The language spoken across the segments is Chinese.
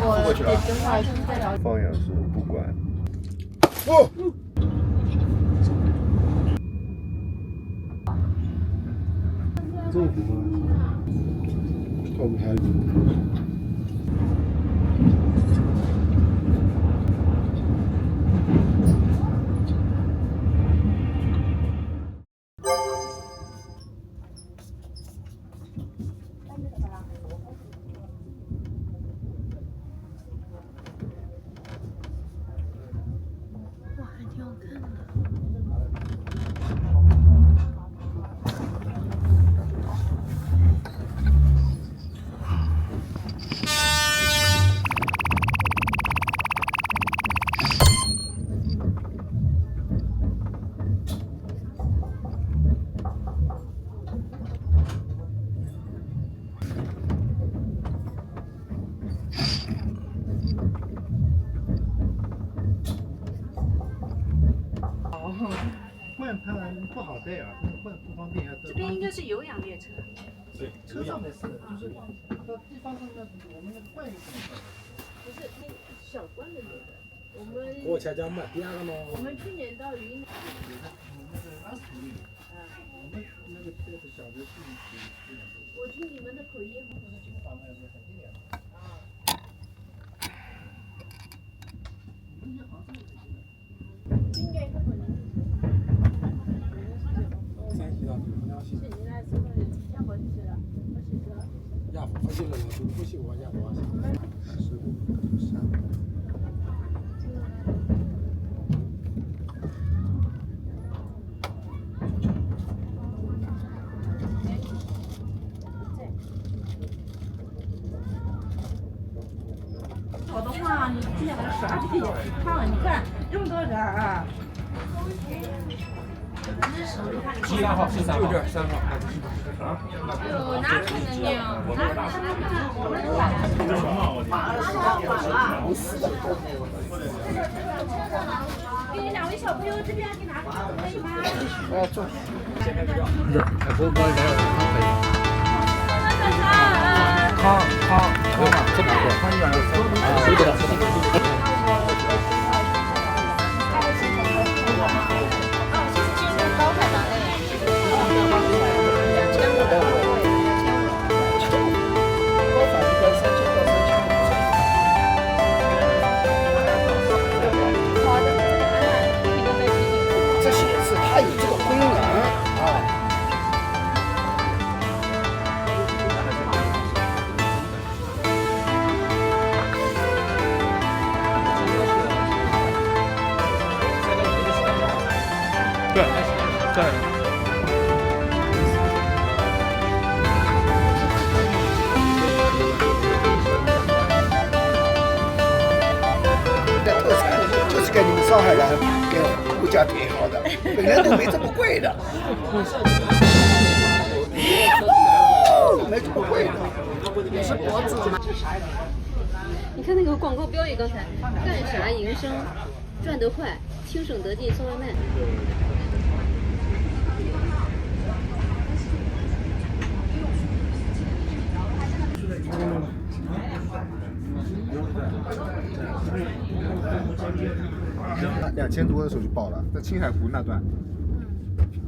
过去了。方向是不管。哦。这个地方，我们还。哇，还挺好看的。换它不好带啊，换不方便啊。这边应该是有氧列车。对，车上的是，就是到地方上那我们那个换一个。不是那小关的那个，我们我才讲嘛，第二个呢。我们去年到云南。那个20公里。我们那个车子小的是。我听你们的口音。大概是很近的。应该是很近。山西的，是你那时候要回去了，我是说。亚夫去了，都不去我亚夫。是山。好的话，你今天晚上12点看了，你看这么多人啊。13号，13号，3号。有哪可能呢？给两位小朋友这边给拿可以吗？坐。这哪个？谁给的？这显示它有这个功能啊。对，对。这特产就是给你们上海人给物价挺好的，本来都没这么贵的。没这么贵的。你是博主吗？你看那个广告标语，刚才干啥营生，赚得快，轻省得进送外卖。2000多的时候就报了，在青海湖那段。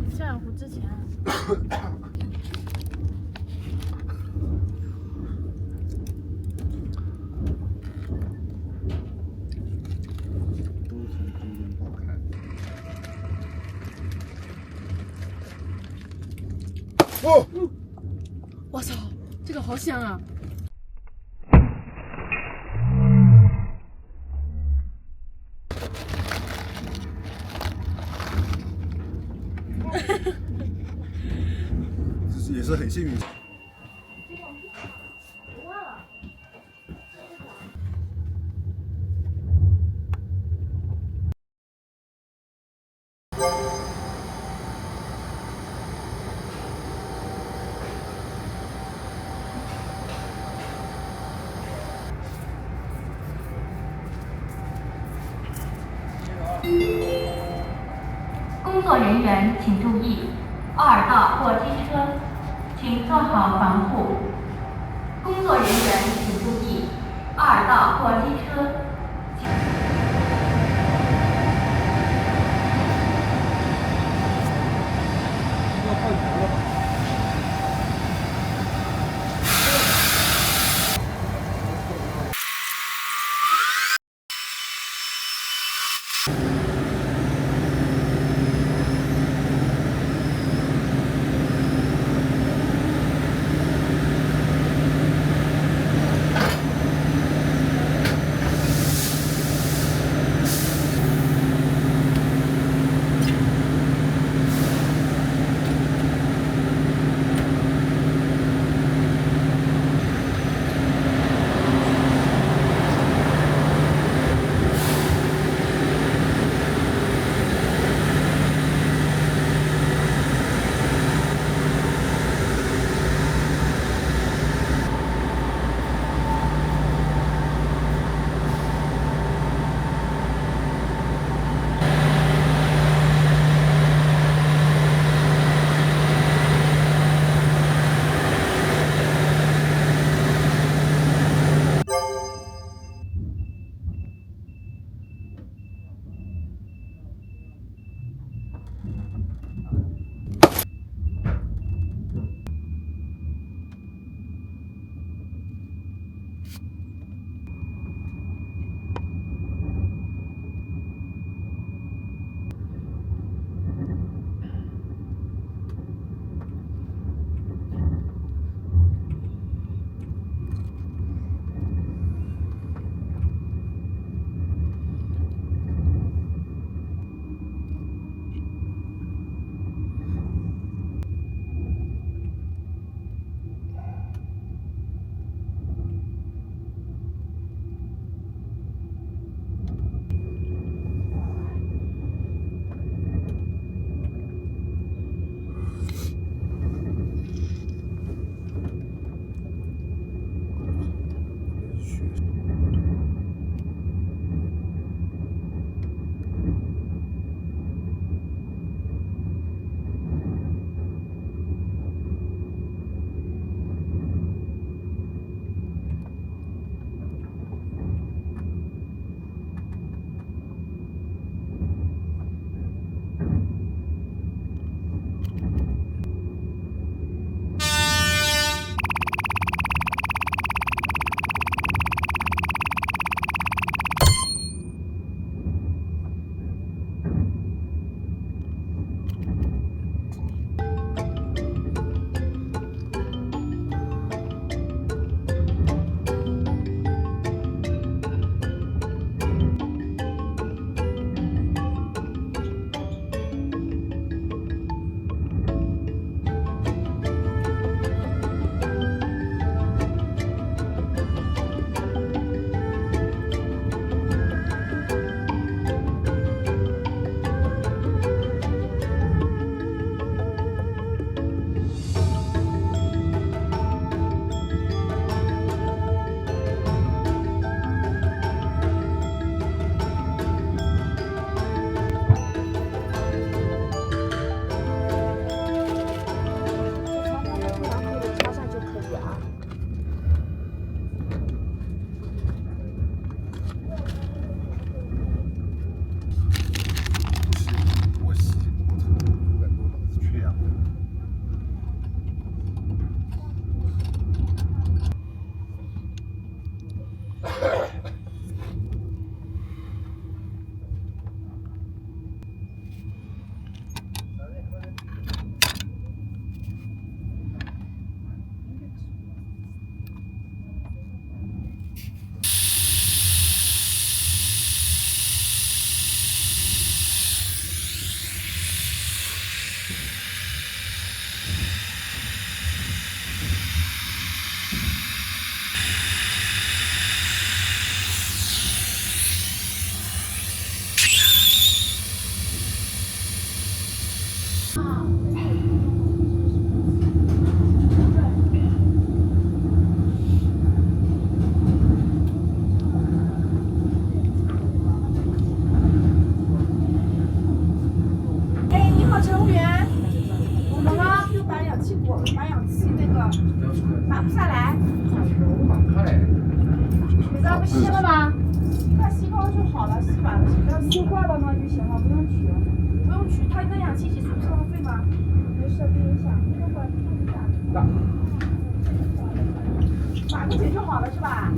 青海湖之前。哦，我操，这个好香啊！也是很幸运。工作人员请注意，奥尔道过机车，请做好防护。工作人员请注意， 2道货机车。要换油了吧？绑不下来。绑开来。不吸了吗？它吸高就好了，吸完了，只要吸挂了呢就行了，不用取，不用取。它那氧气体出消耗费吗？没事，不影响。那个管打个结就好了是吧？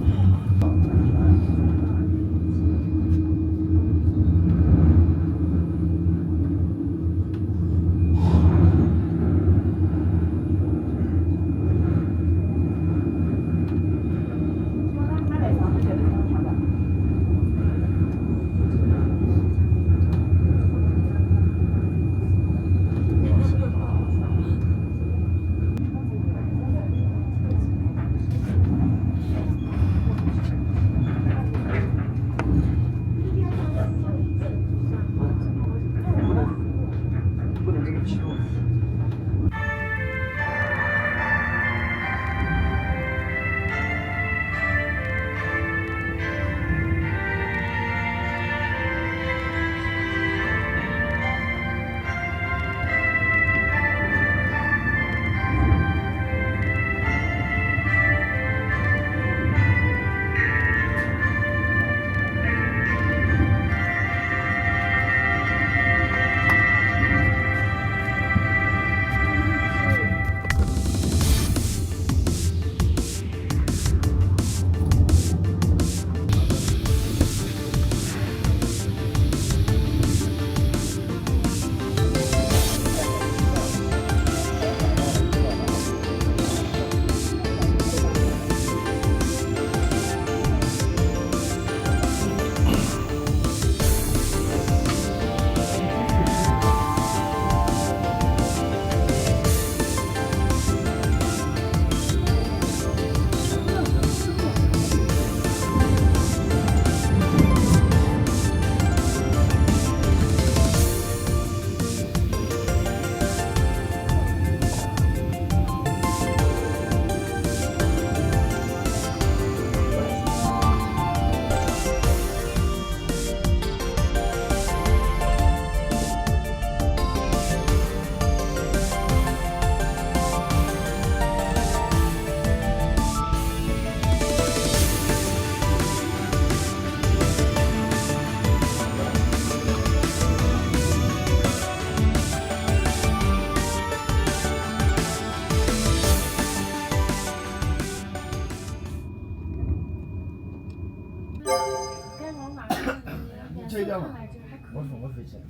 我飞起来。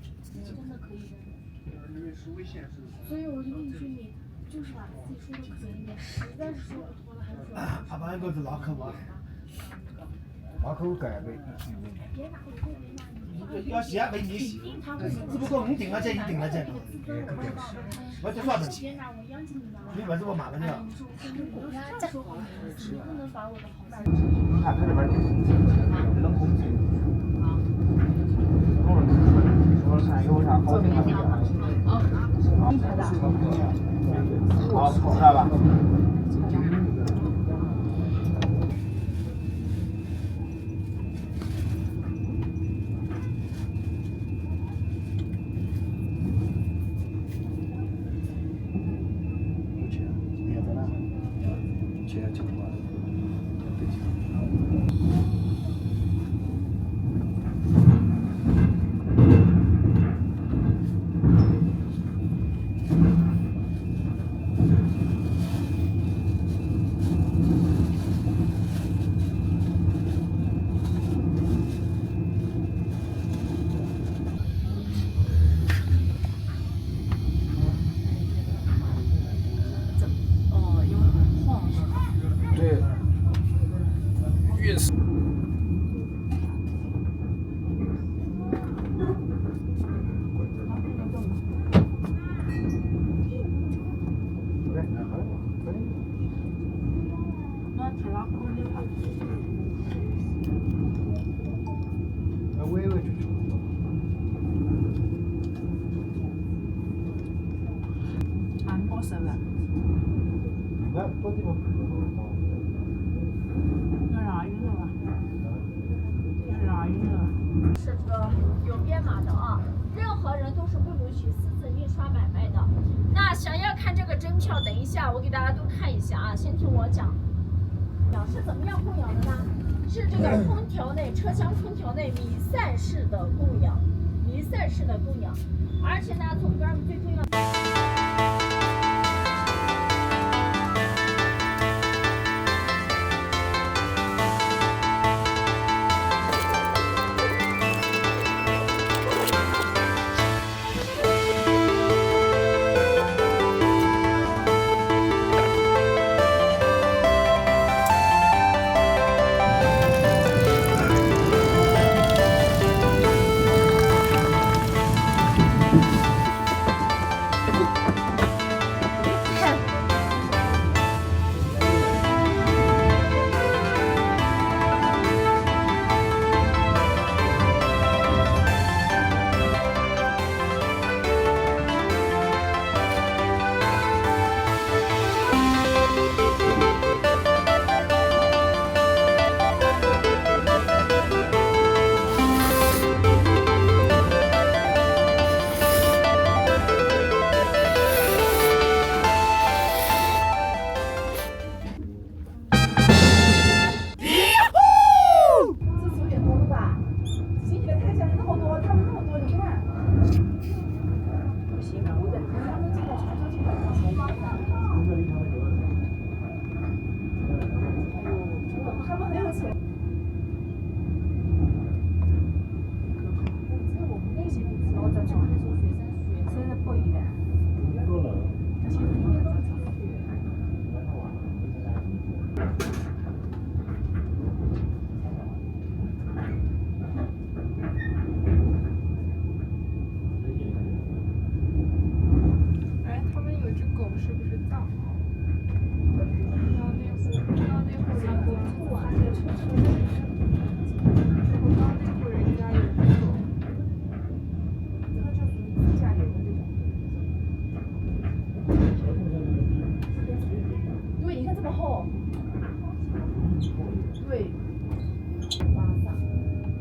真的可以的。所以我就跟你说，你就是把自己说的可怜一点，实在是说不脱了，还是说。阿爸一个是拉口吧，拉口盖呗。别拿我过来要洗啊，没你洗，只不过你定了这，你定了这。我就说的。别拿我央求你吧。你为什么骂了你啊？我跟他说好，你不能把我的好。你看他这边冷空气。我看有啥好听的？好，知道吧？是这个有编码的啊，任何人都是不允许私自印刷买卖的。那想要看这个真票，等一下我给大家都看一下啊，先听我讲。是怎么样供养的呢？是这个空调内车厢空调内弥散式的供氧，弥散式的供氧，而且呢，从哥们最重要。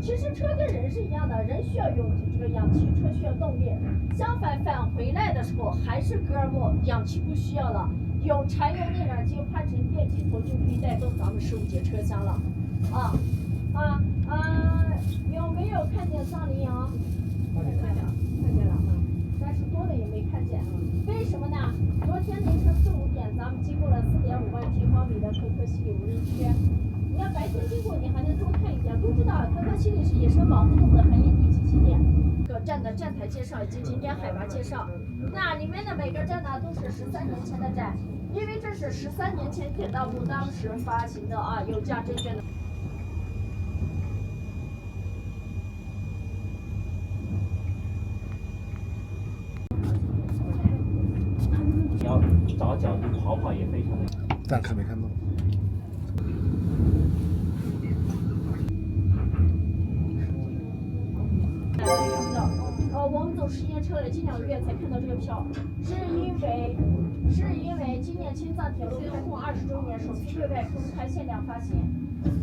其实车跟人是一样的，人需要用这个氧气，车需要动力。相反，返回来的时候还是哥们氧气不需要了，有柴油内燃机换成电机头就可以带动咱们15节车厢了。有没有看见桑林羊？看见了，但是多的也没看见。为什么呢？昨天凌晨4、5点，咱们经过了4.5万平方米的可可西里无人区。你要白天经过，你还能多看一点。都知道可可西里是野生保护动物的繁衍地栖息点。各站的站台介绍以及景点海拔介绍。那里面的每个站呢，都是13年前的站，因为这是13年前铁道部当时发行的有价证券的。要找角度跑跑也非常的。但看没看到？我们走时间车了，近2个月才看到这个票，是因为今年青藏铁路开通20周年，首次对外公开限量发行，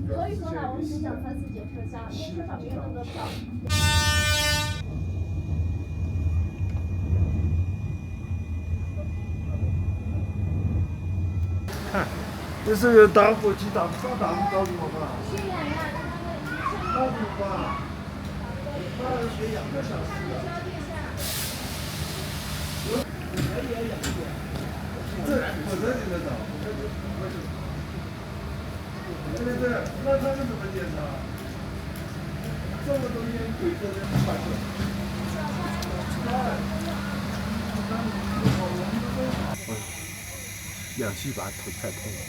所以说呢，我们只讲3、4节车厢，因为车上没有那么多票。看，这是有打火机打不打不着我吧？去演员，告诉我吧，他是学2个小时的。这我这里面找，对，那他是怎么检查？这么多烟鬼子的反正。氧气把头太痛了。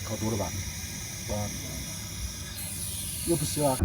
烤多了吧？哇，又不吸了。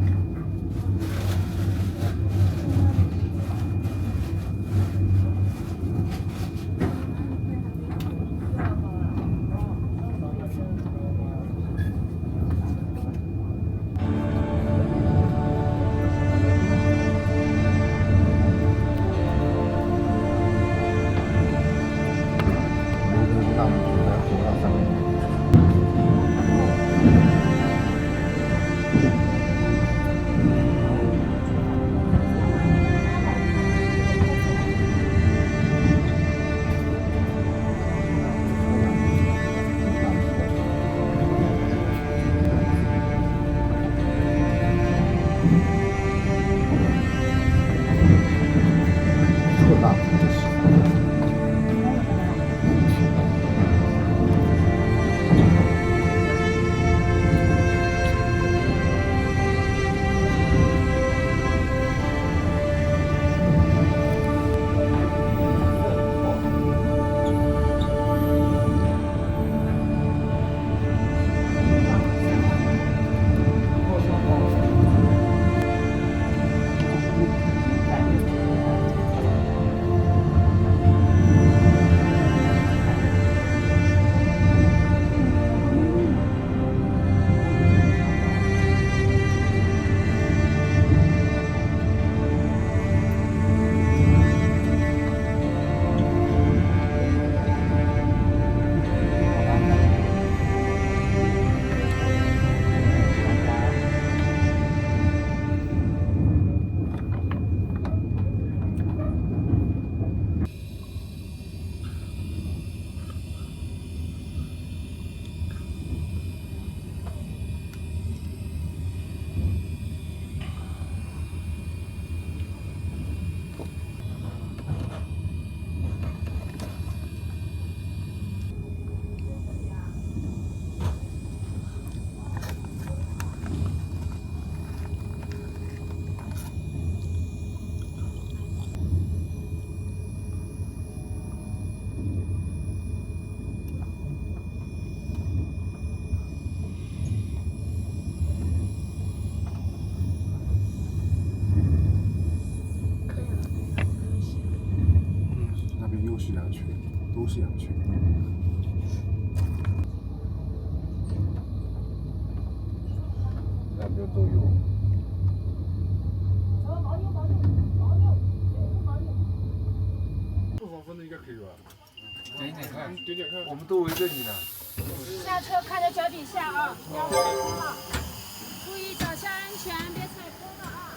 是羊群。两边都有。不黄昏的应该可以吧？点点看，点点看，我们都围着你呢。下车看着脚底下啊，不要踩空了，注意脚下安全，别踩空了啊。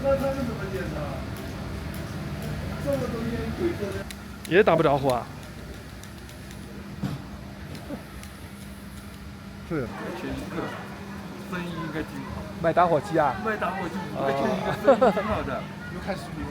那他们怎么检查？这么多烟鬼做的，也打不着火啊？对，前一个生意应该挺好。卖打火机啊？卖打火机5个钱一个，生意挺好的。又开视频。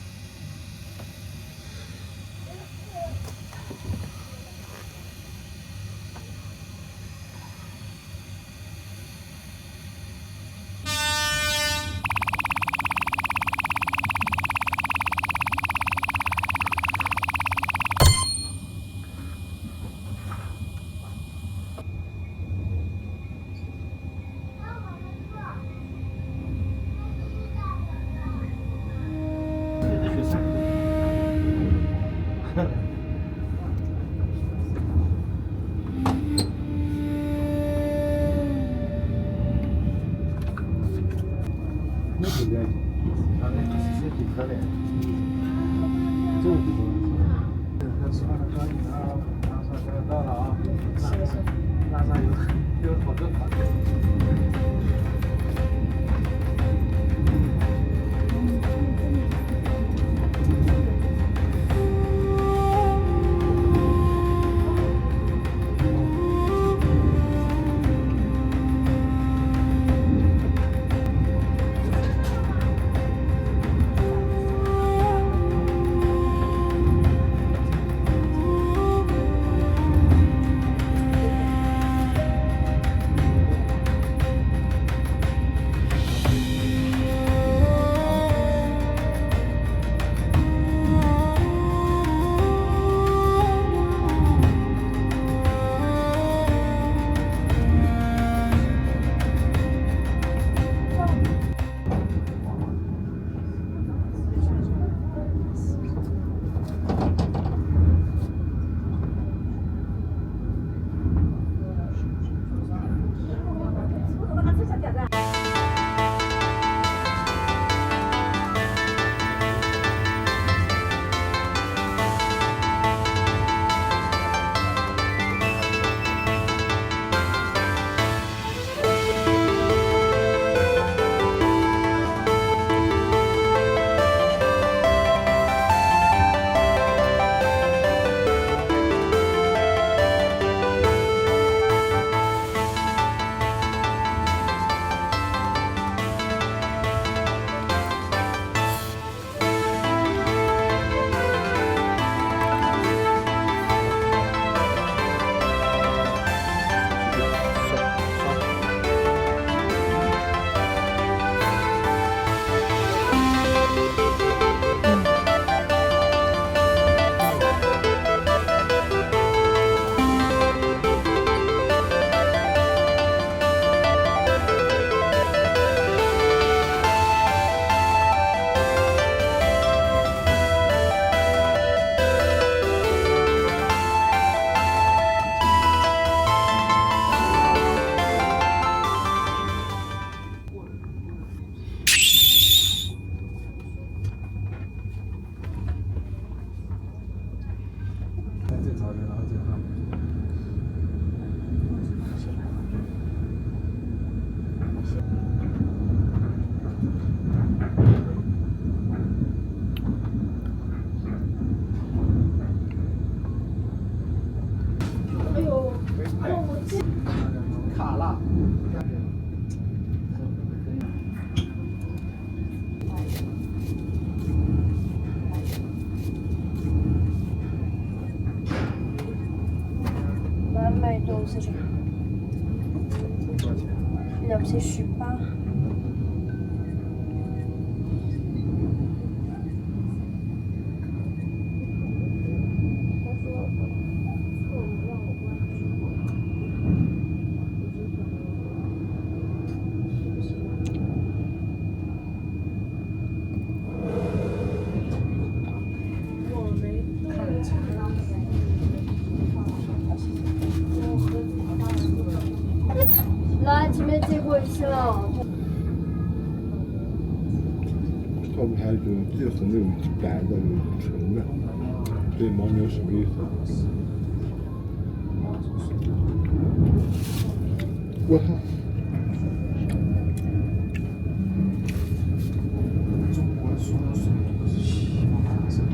那不愿意，他那个是挺可怜。这个地方，那吃饭的可以啊，拉萨这个到了啊，拉萨有好多房子。啊。完美多少钱？218。来，前面借过一次了。告诉他一种既红的有白的有纯的，这牦牛什么意思？我操！中国说的水都是喜马拉雅山。